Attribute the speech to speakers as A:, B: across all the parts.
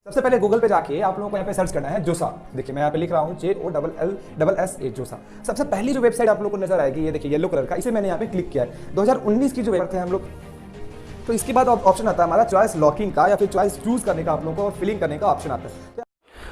A: सबसे पहले गूगल पे जाके आप लोगों को यहाँ पे सर्च करना है जोसा। देखिए मैं यहाँ पे लिख रहा हूँ JOLLSA जोसा। सबसे पहली जो वेबसाइट आप लोगों को नजर आएगी, ये देखिए येलो कलर का, इसे मैंने यहाँ पे क्लिक किया है। 2019 की जो वेबसाइट है हम लोग, तो इसके बाद ऑप्शन आता है हमारा चॉइस लॉकिंग का या फिर चॉइस चूज करने का, आप लोगों को फिलिंग करने का ऑप्शन आता है।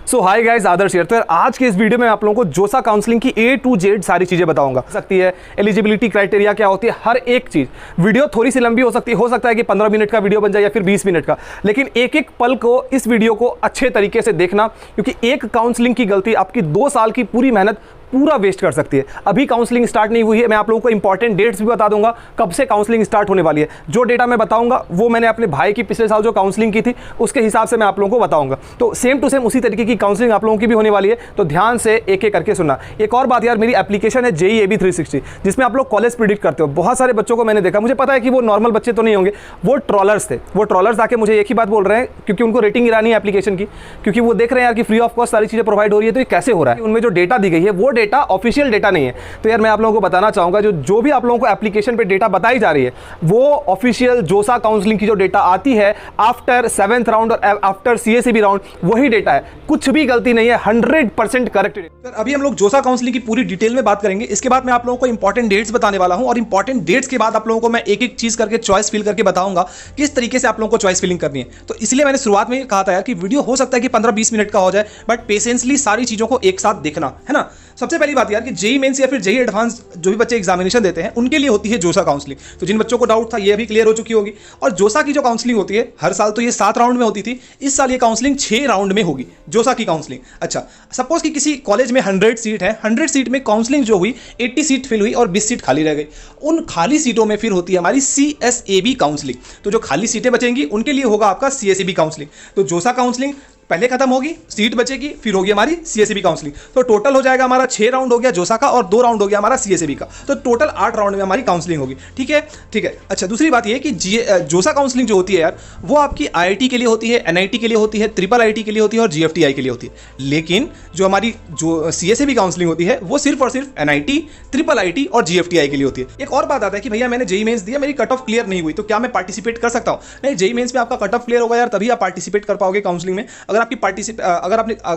B: सो हाय गाइस, आदर्श हियर। तो आज के इस वीडियो में आप लोगों को जोसा काउंसलिंग की A to Z सारी चीजें बताऊंगा। सकती है एलिजिबिलिटी क्राइटेरिया क्या होती है, हर एक चीज। वीडियो थोड़ी सी लंबी हो सकती है, सकता है कि 15 मिनट का वीडियो बन जाए या फिर 20 मिनट का, लेकिन एक एक पल को, इस वीडियो को अच्छे तरीके से देखना, क्योंकि एक काउंसलिंग की गलती आपकी 2 साल की पूरी मेहनत पूरा वेस्ट कर सकती है। अभी काउंसलिंग स्टार्ट नहीं हुई है, मैं आप लोगों को इंपॉर्टेंट डेट्स भी बता दूंगा कब से काउंसलिंग स्टार्ट होने वाली है। जो डेटा मैं बताऊंगा वो मैंने अपने भाई की पिछले साल जो काउंसलिंग की थी उसके हिसाब से मैं आप लोगों को बताऊंगा। तो सेम टू सेम उसी तरीके की काउंसलिंग आप लोगों की भी होने वाली है, तो ध्यान से एक एक करके सुनना। एक और बात यार, मेरी एप्लीकेशन है JEE AB 360, जिसमें आप लोग कॉलेज प्रिडिक्ट करते हो। बहुत सारे बच्चों को मैंने देखा, मुझे पता है कि वो नॉर्मल बच्चे तो नहीं होंगे, वो ट्रॉलर्स थे। वो ट्रॉलर्स आके मुझे एक ही बात बोल रहे हैं, क्योंकि उनको रेटिंग गिरानी है एप्लीकेशन की, क्योंकि वो देख रहे हैं यार कि फ्री ऑफ कॉस्ट सारी चीजें प्रोवाइड हो रही है, तो ये कैसे हो रहा है। उनमें जो डेटा दी गई है वो डेटा ऑफिशियल डेटा नहीं है। तो यार मैं आप लोगों को बताना चाहूंगा, जो भी आप लोगों को एप्लीकेशन पे डेटा बताई जा रही है वो ऑफिशियल जोसा काउंसलिंग की जो डेटा आती है आफ्टर 7th राउंड और आफ्टर CACB राउंड, वही डेटा है। कुछ भी गलती नहीं है, 100% करेक्ट।
A: सर अभी हम लोग जोसा काउंसलिंग की पूरी डिटेल में बात करेंगे। इसके बाद मैं आप लोगों को इंपॉर्टेंट डेट्स बताने वाला हूं, और इंपॉर्टेंट डेट्स के बाद आप लोगों को मैं एक एक चीज करके चॉइस फिल करके बताऊंगा किस तरीके से आप लोगों को चॉइस फिलिंग करनी है। तो इसलिए मैंने शुरुआत में कहा था यार कि वीडियो हो सकता है कि 15-20 मिनट का हो जाए, बट पेशेंसली सारी चीजों को एक साथ देखना है ना। सबसे पहली बात यार कि JEE मेंस या फिर JEE एडवांस जो भी बच्चे एग्जामिनेशन देते हैं उनके लिए होती है जोसा काउंसलिंग। तो जिन बच्चों को डाउट था ये अभी क्लियर हो चुकी होगी। और जोसा की जो काउंसलिंग होती है, हर साल तो ये 7 राउंड में होती थी, इस साल ये काउंसलिंग 6 राउंड में होगी, जोसा की काउंसलिंग। अच्छा, सपोज कि किसी कॉलेज में 100 सीट है, 100 सीट में काउंसलिंग जो हुई 80 सीट फिल हुई और 20 सीट खाली रह गई। उन खाली सीटों में फिर होती है हमारी CSAB काउंसलिंग। तो जो खाली सीटें बचेंगी उनके लिए होगा आपका CSAB काउंसलिंग। तो जोसा काउंसलिंग पहले खत्म होगी, सीट बचेगी, फिर होगी हमारी CSAB काउंसलिंग। तो टोटल हो जाएगा हमारा 6 राउंड हो गया जोसा का और 2 राउंड हो गया हमारा CSAB का। तो टोटल 8 राउंड में हमारी काउंसलिंग होगी। ठीक है, ठीक है। अच्छा, दूसरी बात ये कि जोसा काउंसलिंग जो होती है यार, वो आपकी IIT के लिए होती है, NIT के लिए होती है, IIIT के लिए होती है और GFTI के लिए होती है। लेकिन जो हमारी जो CSAB काउंसलिंग होती है वो सिर्फ और सिर्फ NIT, IIIT और GFTI के लिए होती है। एक और बात आता है कि भैया मैंने JEE मेंस दिया, मेरी कट ऑफ क्लियर नहीं हुई, तो क्या मैं पार्टिसिपेट कर सकता हूँ? नहीं, JEE मेंस में आपका कट ऑफ क्लियर होगा यार, तभी आप पार्टिसिपेट कर पाओगे काउंसलिंग में। अगर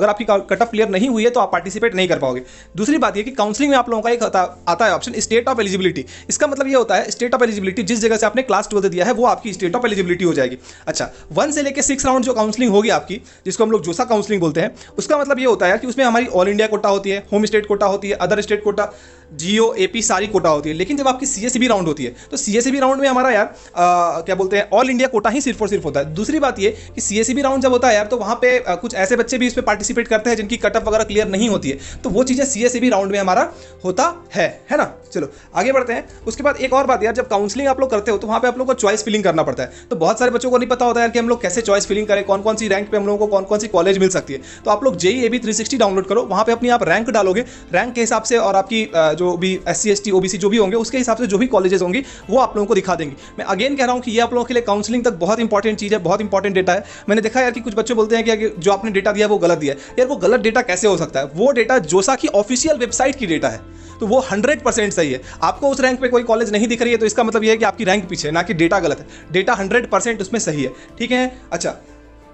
A: आपकी कट ऑफ क्लियर नहीं हुई है तो आप पार्टिसिपेट नहीं कर पाओगे। दूसरी बात ये कि काउंसलिंग में आप लोगों का एक आता है ऑप्शन स्टेट ऑफ एलिजिबिलिटी। इसका मतलब ये होता है स्टेट ऑफ एलिजिबिलिटी, जिस जगह से आपने क्लास 12 दिया है वो आपकी स्टेट ऑफ एलिजिबिलिटी हो जाएगी। अच्छा, 1 से लेकर 6 राउंड जो काउंसलिंग होगी आपकी, जिसको हम लोग जोसा काउंसलिंग बोलते हैं, उसका मतलब ये होता है कि उसमें हमारी ऑल इंडिया कोटा होती है, होम स्टेट कोटा होती है, other state quota, GO AP सारी कोटा होती है। लेकिन जब आपकी CSAB राउंड होती है तो CSAB राउंड में हमारा यार क्या बोलते हैं, ऑल इंडिया कोटा ही सिर्फ और सिर्फ होता है। दूसरी बात ये कि CSAB राउंड जब होता है यार, तो वहाँ पे कुछ ऐसे बच्चे भी इस पे पार्टिसिपेट करते हैं जिनकी कट ऑफ वगैरह क्लियर नहीं होती है, तो वो चीज़ें CSAB राउंड में हमारा होता है ना। चलो आगे बढ़ते हैं। उसके बाद एक और बात यार, जब काउंसलिंग आप लोग करते हो तो वहाँ पे आप लोग को चॉइस फिलिंग करना पड़ता है। तो बहुत सारे बच्चों को नहीं पता होता है कि हम लोग कैसे चॉइस फिलिंग करें, कौन कौन सी रैंक पे हम लोगों को कौन कौन सी कॉलेज मिल सकती है। तो आप लोग JEE AB 360 डाउनलोड करो, वहाँ पे अपनी आप रैंक डालोगे, रैंक के हिसाब से और आपकी जो भी SC ST OBC जो भी होंगे उसके हिसाब से जो भी कॉलेजेस होंगी वो आप लोगों को दिखा देंगी। मैं अगेन कह रहा हूँ कि ये आप लोगों के लिए काउंसलिंग तक बहुत इंपॉर्टेंट चीज़ है, बहुत इंपॉर्टेंट डेटा है। मैंने देखा यार कि कुछ बच्चे बोलते हैं कि जो आपने डेटा दिया वो गलत दिया है। यार वो गलत डेटा कैसे हो सकता है? वो डेटा जोसा की ऑफिशियल वेबसाइट की डेटा है, तो वो 100% सही है। आपको उस रैंक पे कोई कॉलेज नहीं दिख रही है तो इसका मतलब ये है कि आपकी रैंक पीछे है, ना कि डेटा गलत है। डेटा 100% उसमें सही है। ठीक है। अच्छा,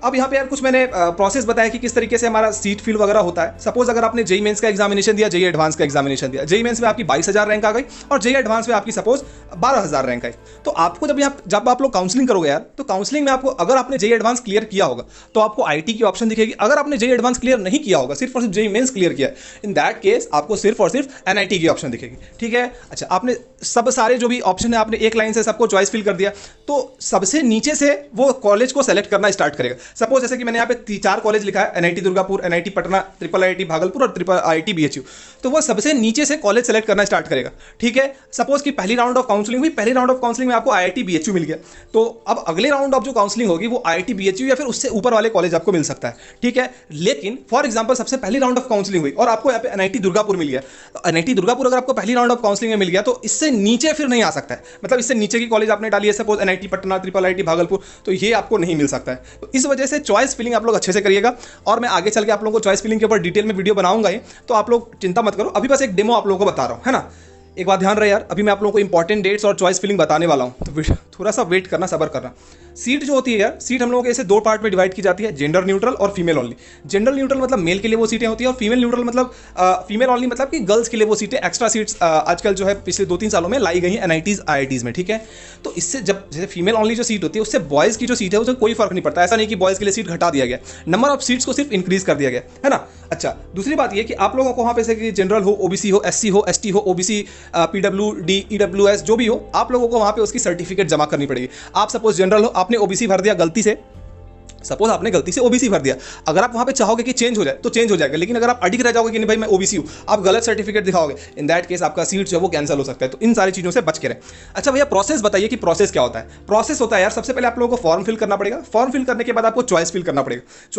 A: अब यहाँ पे यार कुछ मैंने प्रोसेस बताया कि किस तरीके से हमारा सीट फिल वगैरह होता है। सपोज अगर आपने JEE मेंस का एग्जामिनेशन दिया, JEE एडवांस का एग्जामिनेशन दिया, JEE मेंस में आपकी 22,000 रैंक आ गई और JEE एडवांस में आपकी सपोज 12,000 रैंक आई, तो आपको जब आप लोग काउंसलिंग करोगे यार, तो काउंसलिंग में आपको, अगर आपने JEE एडवांस क्लियर किया होगा तो आपको IT की ऑप्शन दिखेगी। अगर आपने JEE एडवांस क्लियर नहीं किया होगा, सिर्फ और सिर्फ JEE मेंस क्लियर किया है, इन दैट केस आपको सिर्फ और सिर्फ NIT की ऑप्शन दिखेगी। ठीक है। अच्छा, आपने सब सारे जो भी ऑप्शन है आपने एक लाइन से सबको चॉइस फिल कर दिया, तो सबसे नीचे से वो कॉलेज को सेलेक्ट करना स्टार्ट करेगा। सपोज जैसे कि मैंने यहाँ पे 4 कॉलेज लिखा है, NIT Durgapur, NIT Patna, IIIT Bhagalpur और IIT BHU, तो वो सबसे नीचे से कॉलेज सेलेक्ट करना स्टार्ट करेगा। ठीक है। सपोज कि पहली राउंड ऑफ काउंसलिंग हुई, पहली राउंड ऑफ काउंसलिंग में आपको IIT BHU मिल गया, तो अब अगले राउंड ऑफ जो काउंसलिंग होगी वो IIT BHU या फिर उससे ऊपर वाले कॉलेज आपको मिल सकता है। ठीक है। लेकिन फॉर एग्जाम्पल सबसे पहली राउंड ऑफ काउंसलिंग हुई और आपको यहाँ पे NIT दुर्गापुर मिल गया, तो NIT दुर्गापुर अगर आपको पहली राउंड ऑफ काउंसलिंग में मिल गया तो इससे नीचे फिर नहीं आ सकता है। मतलब इससे नीचे की कॉलेज आपने डाली है, suppose NIT Patna, IIIT Bhagalpur, तो ये आपको नहीं मिल सकता है। तो इस वजह से चॉइस फिलिंग आप लोग अच्छे से करिएगा, और मैं आगे चल के आप लोगों को चॉइस फिलिंग के ऊपर डिटेल में वीडियो बनाऊंगा ही, तो आप लोग चिंता मत करो। अभी बस एक डेमो आप लोगों को बता रहा हूं, है ना। एक बात ध्यान रहे यार, अभी मैं आप लोगों को इंपॉर्टेंट डेट्स और चॉइस फिलिंग बताने वाला हूँ, तो थोड़ा सा वेट करना, सब्र करना। सीट जो होती है यार, सीट हम लोगों के ऐसे दो पार्ट में डिवाइड की जाती है, जेंडर न्यूट्रल और फीमेल ओनली। जेंडर न्यूट्रल मतलब मेल के लिए वो सीटें होती है, और फीमेल न्यूट्रल मतलब फीमेल ओनली मतलब कि गर्ल्स के लिए वो सीटें, एक्स्ट्रा सीट्स आजकल जो है पिछले 2-3 सालों में लाई गई हैं NITs IITs में, ठीक है। तो इससे जब जैसे फीमेल ओनली जो सीट होती है उससे बॉयज़ की जो सीट है उससे कोई फर्क नहीं पड़ता। ऐसा नहीं कि बॉयज़ के लिए सीट घटा दिया गया, नंबर ऑफ सीट्स को सिर्फ इंक्रीज कर दिया गया है ना। अच्छा, दूसरी बात ये कि आप लोगों को वहाँ पे से कि जनरल हो, OBC हो, SC हो, ST हो, OBC, PWD, EWS जो भी हो, आप लोगों को वहाँ पे उसकी सर्टिफिकेट जमा करनी पड़ेगी। आप सपोज जनरल हो, आपने OBC भर दिया गलती से, सपोज आपने गलती से OBC भर दिया, अगर आप वहाँ पे चाहोगे कि चेंज हो जाए तो चेंज हो जाएगा, लेकिन अगर आप अडिग रह जाओगे कि नहीं भाई मैं OBC हूँ, आप गलत सर्टिफिकेट दिखाओगे, इन दैट केस आपका सीट जो है वो कैंसिल हो सकता है। तो इन सारी चीज़ों से बच के रहे। अच्छा भैया, प्रोसेस बताइए कि प्रोसेस क्या होता है। प्रोसेस होता है यार, सबसे पहले आप लोगों को फॉर्म फिल करना पड़ेगा। फॉर्म फिल करने के बाद आपको चॉइस फिल करना पड़ेगा।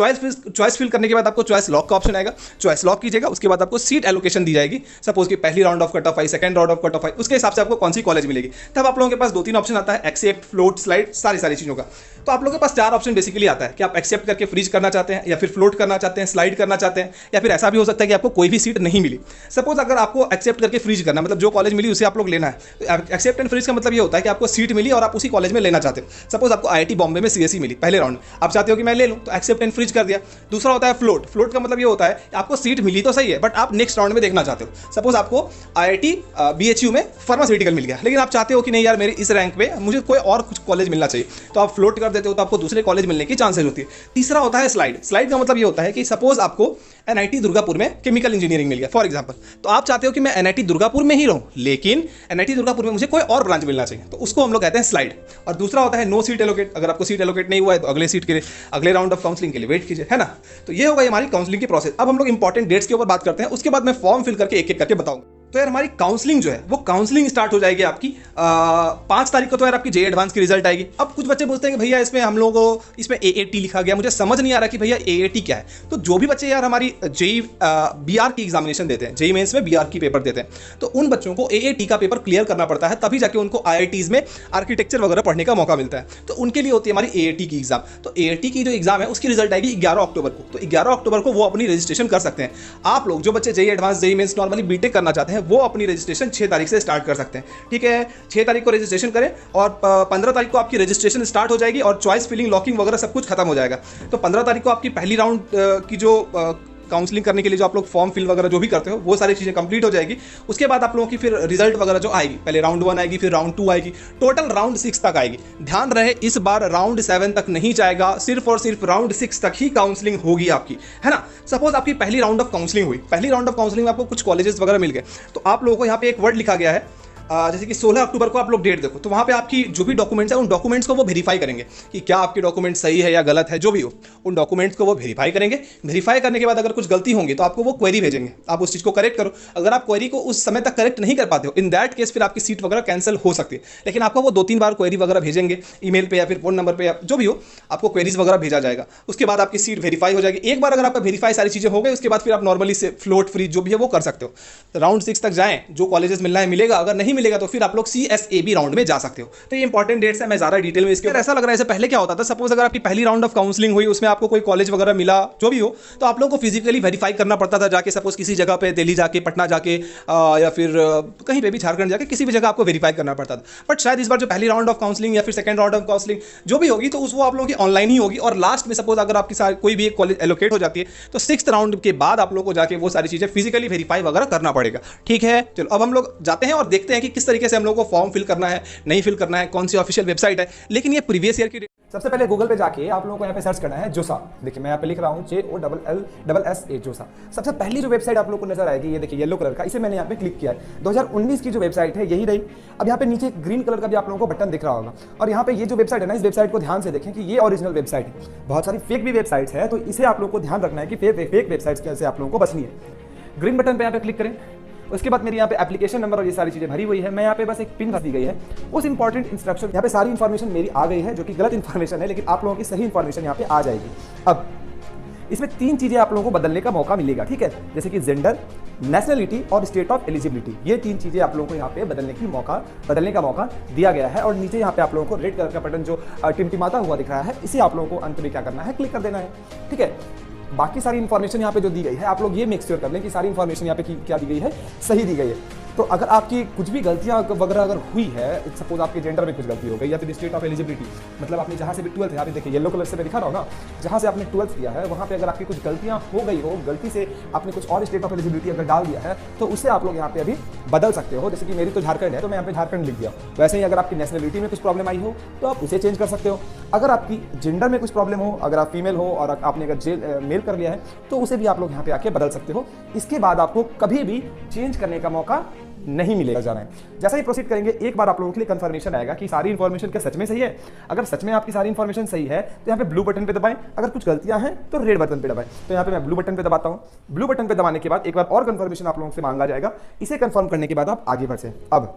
A: चॉइस फिल करने के बाद आपको चॉइस लॉक का ऑप्शन आएगा, चॉइस लॉक कीजिएगा। उसके बाद आपको सीट एलोकेशन दी जाएगी, सपोज कि पहली राउंड ऑफ कट ऑफ आई, second round of cut off आई, उसके हिसाब से आपको कौन सी कॉलेज मिलेगी। तब आप लोगों के पास 2-3 ऑप्शन आता है, एक्सेप्ट, फ्लोट, स्लाइड, सारी चीज़ों का। तो आप लोगों के पास 4 ऑप्शन बेसिकली आता है कि आप एक्सेप्ट करके फ्रीज करना चाहते हैं, या फिर फ्लोट करना चाहते हैं, स्लाइड करना चाहते हैं, या फिर ऐसा भी हो सकता है कि आपको कोई भी सीट नहीं मिली। सपोज अगर आपको एक्सेप्ट करके फ्रीज करना, मतलब जो कॉलेज मिली उसे आप लोग लेना है, तो एक्सेप्ट एंड फ्रीज का मतलब ये होता है कि आपको सीट मिली और आप उसी कॉलेज में लेना चाहते हो। सपोज आपको IIT बॉम्बे में CSE मिली पहले राउंड में, आप चाहते हो कि मैं ले लूँ, तो एक्सेप्ट एंड फ्रीज कर दिया। दूसरा होता है फ्लोट। फ्लोट का मतलब ये होता है आपको सीट मिली तो सही है, बट आप नेक्स्ट राउंड में देखना चाहते हो। सपोज आपको IIT BHU में फार्मास्यूटिकल मिल गया, लेकिन आप चाहते हो कि नहीं यार मेरे इस रैंक पे मुझे कोई और कुछ कॉलेज मिलना चाहिए, तो आप फ्लोट कर देते हो, तो आपको दूसरे कॉलेज मिलने की चांसेस होती है। तीसरा होता है स्लाइड। स्लाइड का मतलब ये होता है कि सपोज आपको NIT दुर्गापुर में केमिकल इंजीनियरिंग मिल गया फॉर एग्जांपल, तो आप चाहते हो कि मैं NIT दुर्गापुर में ही रहूं, लेकिन NIT दुर्गापुर में मुझे कोई और ब्रांच मिलना चाहिए, तो उसको हम लोग कहते हैं स्लाइड। और दूसरा होता है नो सीट एलोकेट। अगर आपको सीट एलोकेट नहीं हुआ है तो अगले सीट के लिए, अगले राउंड ऑफ काउंसलिंग के लिए वेट कीजिए, है ना। तो ये होगा हमारी काउंसलिंग की प्रोसेस। अब हम लोग इंपॉर्टेंट डेट्स के ऊपर बात करते हैं, उसके बाद मैं फॉर्म फिल करके एक एक करके बताऊंगा। तो यार हमारी काउंसलिंग जो है वो काउंसलिंग स्टार्ट हो जाएगी आपकी 5 तारीख को। तो यार आपकी JEE एडवांस की रिजल्ट आएगी। अब कुछ बच्चे पूछते हैं कि भैया इसमें हम लोगों को इसमें AAT लिखा गया, मुझे समझ नहीं आ रहा कि भैया AAT क्या है। तो जो भी बच्चे यार हमारी JEE BR की एग्जामिनेशन देते हैं, JEE मेंस में BR की पेपर देते हैं, तो उन बच्चों को AAT का पेपर क्लियर करना पड़ता है, तभी जाके उनको IITs में आर्किटेक्चर वगैरह पढ़ने का मौका मिलता है। तो उनके लिए होती है हमारी AAT की एग्जाम। तो AAT की जो एग्जाम है उसकी रिजल्ट आएगी 11 अक्टूबर को। तो 11 अक्टूबर को वो अपनी रजिस्ट्रेशन कर सकते हैं। आप लोग जो बच्चे JEE advance, JEE Mains, normally BTech करना चाहते हैं, वो अपनी रजिस्ट्रेशन 6 तारीख से स्टार्ट कर सकते हैं, ठीक है। 6 तारीख को रजिस्ट्रेशन करें और 15 तारीख को आपकी रजिस्ट्रेशन स्टार्ट हो जाएगी और चॉइस फिलिंग, लॉकिंग वगैरह सब कुछ खत्म हो जाएगा। तो 15 तारीख को आपकी पहली राउंड की जो काउंसलिंग करने के लिए जो आप लोग फॉर्म फिल वगैरह जो भी करते हो वो सारी चीज़ें कंप्लीट हो जाएगी। उसके बाद आप लोगों की फिर रिजल्ट वगैरह जो आएगी, पहले राउंड 1 आएगी, फिर राउंड 2 आएगी, टोटल राउंड 6 तक आएगी। ध्यान रहे इस बार राउंड 7 तक नहीं जाएगा, सिर्फ और सिर्फ राउंड 6 तक ही काउंसलिंग होगी आपकी, है ना। सपोज आपकी पहली राउंड ऑफ काउंसलिंग हुई, पहली राउंड ऑफ काउंसलिंग में आपको कुछ कॉलेजेस वगैरह मिल गए, तो आप लोगों को यहाँ पे एक वर्ड लिखा गया है, जैसे कि 16 अक्टूबर को आप लोग डेट देखो, तो वहाँ पे आपकी जो भी डॉक्यूमेंट्स है उन डॉक्यूमेंट्स को वो वेरीफाई करेंगे कि क्या आपके डॉक्यूमेंट सही है या गलत है, जो भी हो उन डॉक्यूमेंट्स को वो वेरीफाई करेंगे। वेरीफाई करने के बाद अगर कुछ गलती होंगी तो आपको वो क्वेरी भेजेंगे, आप उस चीज़ को करेक्ट करो। अगर आप क्वेरी को उस समय तक करेक्ट नहीं कर पाते हो, इन दैट केस फिर आपकी सीट वगैरह कैंसिल हो सकती है। लेकिन आपको वो 2-3 बार क्वेरी वगैरह भेजेंगे, ईमेल पे या फिर फोन नंबर पे, या जो भी हो आपको क्वेरीज वगैरह भेजा जाएगा। उसके बाद आपकी सीट वेरीफाई हो जाएगी। एक बार अगर आपका वेरीफाई सारी चीज़ें हो गई, उसके बाद फिर आप नॉर्मली से फ्लोट फ्री जो भी है वो कर सकते हो। राउंड 6 तक जाएं, जो कॉलेजेस मिलना है मिलेगा, अगर नहीं मिलेगा तो फिर आप लोग CSAB राउंड में जा सकते हो। तो ये इंपॉर्टेंट डेट्स है, मैं ज़्यादा डिटेल में इसके ऐसा लग रहा है। इससे पहले क्या होता था, सपोज अगर आपकी पहली राउंड ऑफ काउंसलिंग हुई, उसमें आपको कोई कॉलेज वगैरह मिला, जो भी हो, तो आप लोगों को फिजिकली वेरीफाई करना पड़ता था जाके, सपोज किसी जगह पे दिल्ली जाके, पटना जाके, या फिर कहीं पे भी झारखंड जाके, किसी भी जगह आपको वेरीफाई करना पड़ता था। बट शायद इस बार जो पहली राउंड ऑफ काउंसलिंग या फिर सेकंड राउंड ऑफ काउंसलिंग जो भी होगी, तो वो आप लोगों की ऑनलाइन ही होगी। और लास्ट में सपोज अगर आपकी कोई भी एक कॉलेज एलोकेट हो जाती है, तो 6th राउंड के बाद आप लोगों को जाके वो सारी चीज़ें फिजिकली वेरीफाई वगैरह करना पड़ेगा, ठीक है। चलो अब हम लोग जाते हैं और देखते हैं कि किस तरीके से हम लोग को फॉर्म फिल करना है, नहीं फिल करना है, कौन सी ऑफिशियल वेबसाइट है। लेकिन ये प्रीवियस ईयर की
B: सबसे पहले गूगल पे जाके आप लोगों को यहाँ पे सर्च करना है जोसा। देखिए मैं यहाँ पे लिख रहा हूँ JOLLSA जोसा। सबसे पहली जो वेबसाइट आप लोगों को नजर आएगी, ये देखिए येलो कलर का, इसे मैंने यहाँ पे क्लिक किया है। 2019 की जो वेबसाइट है यही रही। अब यहाँ पे नीचे ग्रीन कलर का भी आप लोगों को बटन दिख रहा होगा, और यहाँ पे ये जो वेबसाइट है ना, इस वेबसाइट को ध्यान से देखें कि ये ओरिजिनल वेबसाइट है। बहुत सारी फेक भी वेबसाइट्स है, तो इसे आप लोगों को ध्यान रखना है कि फेक वेबसाइट्स से आप लोगों को बचनी है। ग्रीन बटन पे यहाँ पे क्लिक करें। उसके बाद मेरी यहाँ पे एप्लीकेशन नंबर और ये सारी चीज़ें भरी हुई है। मैं यहाँ पे बस एक पिन भर दी गई है, उस इंपॉर्टेंट इंस्ट्रक्शन, यहाँ पे सारी इन्फॉर्मेशन मेरी आ गई है, जो कि गलत इन्फॉर्मेशन है, लेकिन आप लोगों की सही इन्फॉर्मेशन यहाँ पे आ जाएगी। अब इसमें 3 चीज़ें आप लोगों को बदलने का मौका मिलेगा, ठीक है, जैसे कि जेंडर, नेशनलिटी और स्टेट ऑफ एलिजिबिलिटी। ये 3 चीज़ें आप लोगों को यहाँ पे बदलने का मौका दिया गया है। और नीचे यहाँ पे आप लोगों को रेड कलर का बटन जो टिमटिमाता हुआ दिख रहा है, इसे आप लोगों को अंत में क्या करना है, क्लिक कर देना है, ठीक है। बाकी सारी इन्फॉर्मेशन यहाँ पे जो दी गई है, आप लोग ये मेक श्योर कर लें कि सारी इन्फॉर्मेशन यहाँ पे क्या दी गई है, सही दी गई है।
A: तो अगर आपकी कुछ भी गलतियां वगैरह अगर हुई है, सपोज आपके जेंडर में कुछ गलती हो गई या फिर स्टेट ऑफ एलिजिबिलिटी, मतलब आपने जहां से भी 12th है, यहाँ पे देखिए येलो कलर से मैं दिखा रहा हूँ ना, जहां से आपने 12th किया है वहां पे अगर आपकी कुछ गलतियां हो गई हो, गलती से आपने कुछ और स्टेट ऑफ एलिजिबिलिटी अगर डाल दिया है, तो उसे आप लोग यहाँ पे अभी बदल सकते हो। जैसे कि मेरी तो झारखंड है, तो मैं यहाँ पे झारखंड लिख दिया। वैसे ही अगर आपकी नेशनलिटी में कुछ प्रॉब्लम आई हो तो आप उसे चेंज कर सकते हो। अगर आपकी जेंडर में कुछ प्रॉब्लम हो, अगर आप फीमेल हो और आपने अगर मेल कर लिया है, तो उसे भी आप लोग यहाँ पे आके बदल सकते हो। इसके बाद आपको कभी भी चेंज करने का मौका नहीं मिलेगा जाना है। जैसा ही प्रोसीड करेंगे, एक बार आप लोगों के लिए कंफर्मेशन आएगा कि सारी इंफॉर्मेशन क्या सच में सही है। अगर सच में आपकी सारी इंफॉर्मेशन सही है तो यहाँ पे ब्लू बटन पे दबाएं, अगर कुछ गलतियां हैं तो रेड बटन पे दबाएं। तो यहाँ पे मैं ब्लू बटन पे दबाता हूँ। ब्लू बटन पे दबाने के बाद एक बार और कंफर्मेशन आप लोगों से मांगा जाएगा। इसे कंफर्म करने के बाद आप आगे बढ़ से अब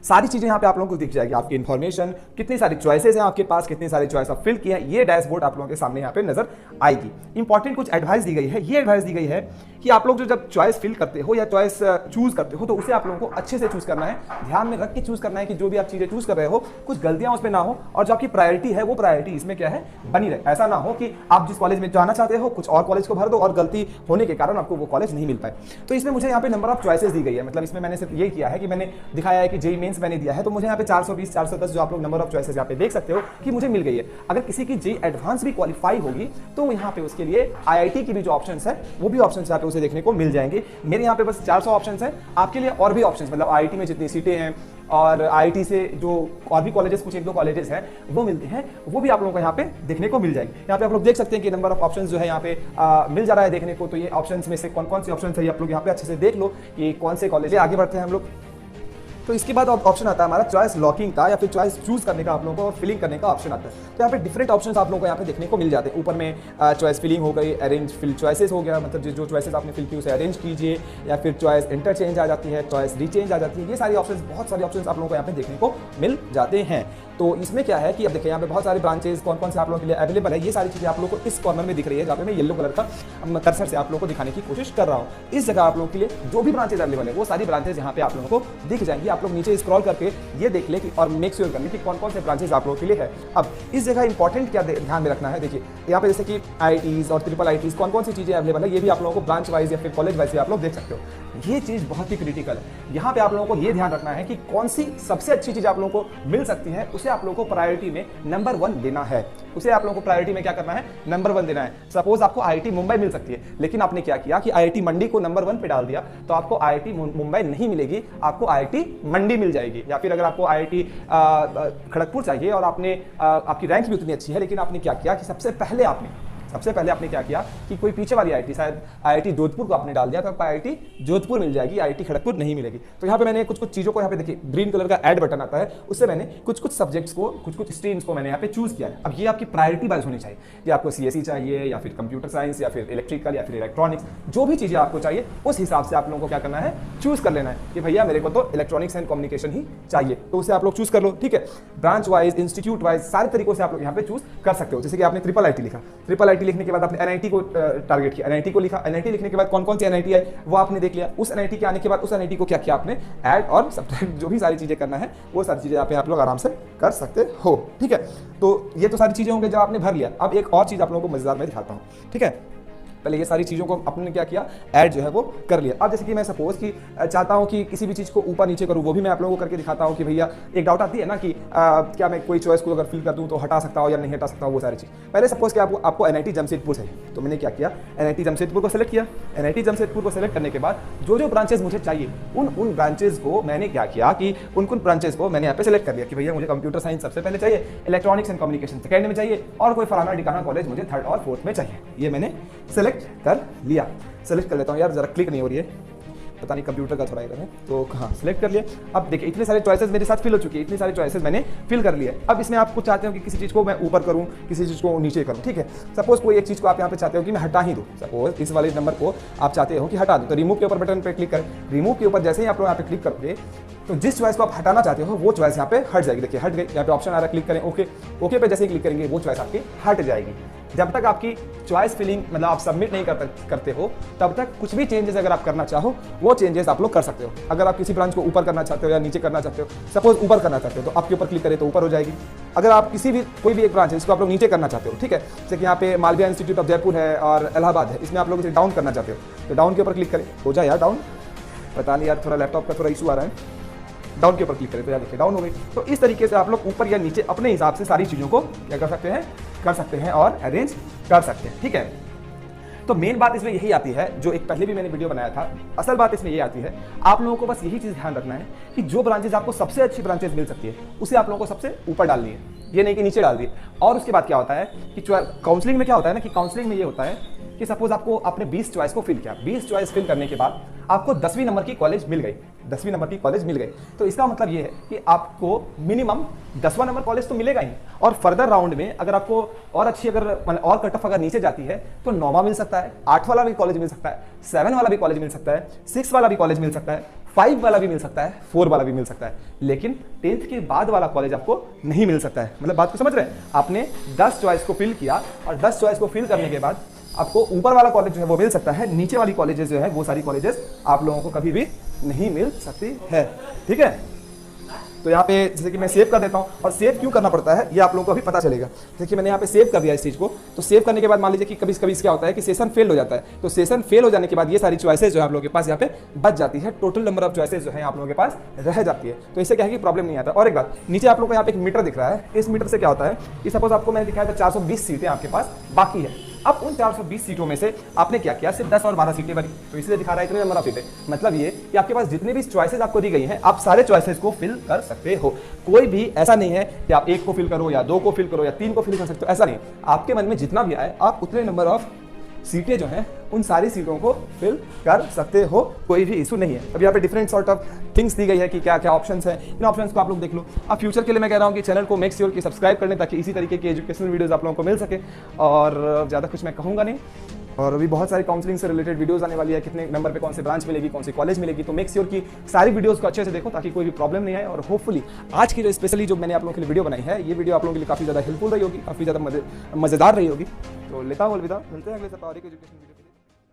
A: सारी चीजें यहाँ पे आप लोगों को दिख जाएगी, आपकी इन्फॉर्मेशन, कितनी सारी चॉइसेस हैं आपके पास, कितनी सारी चॉइस आप फिल किए हैं, ये डैशबोर्ड आप लोगों के सामने यहाँ पे नजर आएगी। इंपॉर्टेंट कुछ एडवाइस दी गई है। ये एडवाइस दी गई है कि आप लोग जो जब चॉइस फिल करते हो या चॉइस चूज करते हो, तो उसे आप लोगों को अच्छे से चूज करना है, ध्यान में रख के चूज करना है कि जो भी आप चीजें चूज कर रहे हो कुछ गलतियां उसमें ना हो, और जो आपकी प्रायोरिटी है वो प्रायोरिटी इसमें क्या है, बनी रहे। ऐसा ना हो कि आप जिस कॉलेज में जाना चाहते हो कुछ और कॉलेज को भर दो और गलती होने के कारण आपको वो कॉलेज नहीं मिल पाए। तो इसमें मुझे यहाँ पे नंबर ऑफ चॉइसेस दी गई है। मतलब इसमें मैंने सिर्फ ये किया है कि मैंने दिखाया है कि जेईई मेंस मैंने दिया है, तो मुझे यहाँ पे 420 410 जो आप लोग नंबर ऑफ चॉइसेस यहाँ पे देख सकते हो कि मुझे मिल गई है। अगर किसी की जेईई एडवांस भी क्वालिफाई होगी तो यहाँ पे उसके लिए आईआईटी की भी जो ऑप्शंस है वो भी ऑप्शंस यहाँ पे उसे देखने को मिल जाएंगे। मेरे यहाँ पे बस 400 ऑप्शंस हैं, आपके लिए और भी ऑप्शंस, मतलब आईआईटी में जितनी सीटें हैं और आईआईटी से जो और भी कॉलेजेस, कुछ एक दो कॉलेजेस हैं वो मिलते हैं, वो भी आप लोगों को यहाँ पे देखने को मिल जाएंगे। यहाँ पे आप लोग देख सकते हैं कि नंबर ऑफ ऑप्शंस जो है यहाँ पे मिल जा रहा है देखने को। तो ये ऑप्शंस में से कौन कौन से ऑप्शन है आप लोग यहाँ पे अच्छे से देख लो कि कौन से कॉलेज। आगे बढ़ते हैं हम लोग। तो इसके बाद ऑप्शन आता है हमारा चॉइस लॉकिंग का, या फिर चॉइस चूज करने का आप लोगों को फिलिंग करने का ऑप्शन आता है। तो यहाँ पे डिफरेंट ऑप्शंस आप लोगों को यहाँ पे देखने को मिल जाते हैं। ऊपर में चॉइस फिलिंग हो गई, अरेंज फिल चॉइसेस हो गया, मतलब जो चॉइसेस आपने फिल की उसे अरेंज कीजिए, या फिर चॉइस इंटरचेंज आ जाती है, चॉइस रीचेंज आ जाती है। ये सारी ऑप्शंस, बहुत सारे ऑप्शंस आप लोगों को यहाँ पे देखने को मिल जाते हैं। तो इसमें क्या है कि अब देखिए यहाँ पे बहुत सारे ब्रांचेस कौन कौन से आप लोगों के लिए अवेलेबल है, ये सारी चीजें आप लोगों को इस कॉर्नर में दिख रही है, जहाँ पे मैं येलो कलर का कर्सर से आप लोगों को दिखाने की कोशिश कर रहा हूँ। इस जगह आप लोगों के लिए जो भी ब्रांचेस अवेलेबल है वो सारी ब्रांचेस यहाँ पे आप लोगों को दिख जाएंगी। आप लोग नीचे स्क्रॉल करके ये देख ले कि और मेक श्योर कर ले कि कौन कौन से ब्रांचेस आप लोगों के लिए है। अब इस जगह इंपॉर्टेंट क्या ध्यान में रखना है, देखिए यहाँ पे जैसे कि आईआईटीज और ट्रिपल आईआईटीज कौन कौन सी चीजें अवेलेबल है, ये भी आप लोगों को ब्रांच वाइज या फिर कॉलेज वाइज आप लोग देख सकते हो। ये चीज बहुत ही क्रिटिकल है। यहाँ पे आप लोगों को ये ध्यान रखना है कि कौन सी सबसे अच्छी चीज आप लोगों को मिल सकती है, उसे आप लोगों को प्रायोरिटी में नंबर 1 देना है। उसे आप लोगों को प्रायोरिटी में क्या करना है, नंबर 1 देना है। सपोज आपको आईआईटी मुंबई मिल सकती है, लेकिन आपने क्या किया कि आईआईटी मंडी को नंबर 1 पे डाल दिया, तो आपको आईआईटी मुंबई नहीं मिलेगी, आपको आईआईटी मंडी मिल जाएगी। या फिर अगर आपको आईआईटी खड़गपुर चाहिए और आपने आपकी रैंक भी उतनी अच्छी है, लेकिन आपने क्या किया कि सबसे पहले आपने क्या किया कि कोई पीछे वाली आईआईटी, शायद आईआईटी जोधपुर को आपने डाल दिया, तो आपको आईआईटी जोधपुर मिल जाएगी, आईआईटी खड़गपुर नहीं मिलेगी। तो यहाँ पे मैंने कुछ चीज़ों को, यहाँ पे देखिए ग्रीन कलर का ऐड बटन आता है, उससे मैंने कुछ सब्जेक्ट्स को, कुछ स्ट्रीम्स को मैंने यहाँ पे चूज किया है। अब ये आपकी प्रायोरिटी वाइज होनी चाहिए, कि आपको सीएसई चाहिए या फिर कंप्यूटर साइंस या फिर इलेक्ट्रिकल या फिर इलेक्ट्रॉनिक्स, जो भी चीज़ें आपको चाहिए उस हिसाब से आप लोगों को क्या करना है, चूज कर लेना है कि भैया मेरे को तो इलेक्ट्रॉनिक्स एंड कम्युनिकेशन ही चाहिए, तो उसे आप लोग चूज कर लो। ठीक है, ब्रांच वाइज, इंस्टीट्यूट वाइज सारे तरीकों से आप लोग यहाँ पे चूज कर सकते हो। जैसे कि आपने ट्रिपल आईटी लिखा, ट्रिपल आईटी लिखने के बाद आपने एनआईटी को टारगेट किया, एनआईटी को लिखा, एनआईटी लिखने के बाद कौन कौन सी एनआईटी है वो आपने देख लिया। उस एनआईटी के आने के बाद उस एनआईटी को क्या किया आपने, ऐड और सब्ट्रैक्ट, जो भी सारी चीजें करना है वो सारी चीजें आप लोग आराम से कर सकते हो। ठीक है, तो ये तो सारी चीजें होंगी जब आपने भर लिया। अब एक और चीज आप लोगों को मजेदार में दिखाता हूँ। ठीक है, पहले ये सारी चीज़ों को अपने क्या किया, ऐड जो है वो कर लिया। अब जैसे कि मैं सपोज कि चाहता हूँ कि किसी भी चीज़ को ऊपर नीचे करूँ, वो भी मैं आप लोगों को करके दिखाता हूँ कि भैया एक डाउट आती है ना कि क्या मैं कोई चॉइस को अगर फिल कर दूँ तो हटा सकता हूँ या नहीं हटा सकता हूँ, वो सारी चीज़। पहले सपोज कि आपको एनआईटी जमशेदपुर चाहिए, तो मैंने क्या किया, एनआईटी जमशेदपुर को सेलेक्ट किया। एनआईटी जमशेदपुर को सेलेक्ट करने के बाद जो ब्रांचेज मुझे चाहिए उन ब्रांचेज को मैंने क्या किया कि उन ब्रांचेज को मैंने यहाँ पे सेलेक्ट कर लिया कि भैया मुझे कंप्यूटर साइंस सबसे पहले चाहिए, इलेक्ट्रॉनिक्स एंड कम्युनिकेशन सेकेंड में चाहिए, और कोई फलाना डिकाना कॉलेज मुझे थर्ड और फोर्थ में चाहिए। ये मैंने सेलेक्ट कर लिया। सेलेक्ट कर लेता हूँ यार, जरा क्लिक नहीं हो रही है, पता नहीं कंप्यूटर का थोड़ा इधर है, तो हाँ सेलेक्ट कर लिया। अब देखिए इतने सारे चॉइसेस मेरे साथ फिल हो चुकी है, इतनी सारी चॉइसेस मैंने फिल कर लिया। अब इसमें आपको चाहते हो कि किसी चीज़ को मैं ऊपर करूँ, किसी चीज़ को नीचे करूँ। ठीक है, सपोज कोई एक चीज़ को आप यहाँ पे चाहते हो कि मैं हटा ही दूँ, सपोज इस वाले नंबर को आप चाहते हो कि हटा दूँ, तो रिमूव के ऊपर बटन पर क्लिक करें। रिमूव के ऊपर जैसे ही आप लोग यहाँ पे क्लिक करोगे तो जिस चॉइस को आप हटाना चाहते हो वो चॉइस यहाँ पे हट जाएगी। देखिए हट गई, यहाँ पे ऑप्शन आ रहा है, क्लिक करें ओके। ओके पे जैसे ही क्लिक करेंगे वो चॉइस आपकी हट जाएगी। जब तक आपकी चॉइस फिलिंग मतलब आप सबमिट नहीं करते हो तब तक कुछ भी चेंजेस अगर आप करना चाहो वो चेंजेस आप लोग कर सकते हो। अगर आप किसी ब्रांच को ऊपर करना चाहते हो या नीचे करना चाहते हो, सपोज ऊपर करना चाहते हो तो आपके ऊपर क्लिक करें तो ऊपर हो जाएगी। अगर आप कोई भी एक ब्रांच है जिसको आप लोग नीचे करना चाहते हो, ठीक है, जैसे कि यहाँ पे मालविया इंस्टीट्यूट ऑफ जयपुर है और इलाहाबाद है, इसमें आप लोग इसे डाउन करना चाहते हो तो डाउन के ऊपर क्लिक करें, हो जाए यार डाउन। पता नहीं यार, थोड़ा लैपटॉप का थोड़ा इशू आ रहा है। डाउन के ऊपर क्लिक करें तो यार देखिए डाउन हो गई। तो इस तरीके से आप लोग ऊपर या नीचे अपने हिसाब से सारी चीज़ों को क्या कर सकते हैं और अरेंज कर सकते हैं, ठीक है। तो मेन बात इसमें यही आती है, जो एक पहले भी मैंने वीडियो बनाया था, असल बात इसमें ये आती है, आप लोगों को बस यही चीज़ ध्यान रखना है कि जो ब्रांचेज आपको सबसे अच्छी ब्रांचेज मिल सकती है उसे आप लोगों को सबसे ऊपर डालनी है, ये नहीं कि नीचे डाल दिए। और उसके बाद क्या होता है कि काउंसलिंग में क्या होता है ना, कि काउंसलिंग में ये होता है कि सपोज आपको आपने 20 चॉइस को फिल किया, 20 चॉइस फिल करने के बाद आपको 10वीं नंबर की कॉलेज मिल गई, 10वीं नंबर की कॉलेज मिल गई, तो इसका मतलब ये है कि आपको मिनिमम 10वां नंबर कॉलेज तो मिलेगा ही, और फर्दर राउंड में अगर आपको और अच्छी अगर और कट ऑफ अगर नीचे जाती है तो 9वां मिल सकता है, 8 वाला भी कॉलेज मिल सकता है, 7 वाला भी कॉलेज मिल सकता है, 6 वाला भी कॉलेज मिल सकता है, 5 वाला भी मिल सकता है, 4 वाला भी मिल सकता है, लेकिन 10th के बाद वाला कॉलेज आपको नहीं मिल सकता है। मतलब बात को समझ रहे हैं, आपने 10 चॉइस को फिल किया और 10 चॉइस को फिल करने के बाद आपको ऊपर वाला कॉलेज जो है वो मिल सकता है, नीचे वाली कॉलेजेस जो है वो सारी कॉलेजेस आप लोगों को कभी भी नहीं मिल सकती है, ठीक है। तो यहाँ पे जैसे कि मैं सेव कर देता हूँ, और सेव क्यों करना पड़ता है ये आप लोगों को अभी पता चलेगा। जैसे कि मैंने यहाँ पे सेव कर दिया इस चीज़ को, तो सेव करने के बाद मान लीजिए कि कभी कभी क्या होता है कि सेशन फेल हो जाता है, तो सेशन फेल हो जाने के बाद ये सारी चॉइसेस जो है आप लोगों के पास यहाँ पे बच जाती है, टोटल नंबर ऑफ चॉइसेस जो है आप लोगों के पास रह जाती है। तो इससे क्या है कि प्रॉब्लम नहीं आता। और एक बात, नीचे आप लोगों को यहाँ पे एक मीटर दिख रहा है, इस मीटर से क्या होता है कि सपोज आपको मैंने दिखाया था 420 सीटें आपके पास बाकी है, अब उन 420 सीटों में से आपने क्या किया, सिर्फ 10 और 12 सीटें बनी, तो इसलिए दिखा रहा है इतने नंबर ऑफ सीटें। मतलब ये कि आपके पास जितने भी चॉइसेस आपको दी गई हैं आप सारे चॉइसेस को फिल कर सकते हो। कोई भी ऐसा नहीं है कि आप 1 को फिल करो या 2 को फिल करो या 3 को फिल कर सकते हो, ऐसा नहीं। आपके मन में जितना भी आए आप उतने नंबर ऑफ सीटें जो हैं उन सारी सीटों को फिल कर सकते हो, कोई भी इशू नहीं है। अब यहाँ पे डिफरेंट सॉर्ट ऑफ थिंग्स दी गई है कि क्या क्या ऑप्शंस हैं, इन ऑप्शंस को आप लोग देख लो। अब फ्यूचर के लिए मैं कह रहा हूँ कि चैनल को मेक श्योर कि सब्सक्राइब कर लें, ताकि इसी तरीके की एजुकेशनल वीडियोस आप लोगों को मिल सके। और ज़्यादा कुछ मैं कहूँगा नहीं, और अभी बहुत सारी काउंसलिंग से रिलेटेड वीडियोस आने वाली है, कितने नंबर पे कौन से ब्रांच मिलेगी, कौन सी कॉलेज मिलेगी, तो मेक श्योर कि सारी वीडियोस को अच्छे से देखो ताकि कोई भी प्रॉब्लम नहीं आए। और होपफुली आज की जो स्पेशली जो मैंने आप लोगों के लिए वीडियो बनाई है, ये वीडियो आप लोगों के लिए काफ़ी ज़्यादा हेल्पफुल रही होगी, काफ़ी ज़्यादा मज़ेदार रही होगी। तो लेता हूँ अलविदा, मिलते हैं अगले सप्ताह और एक एजुकेशन वीडियो।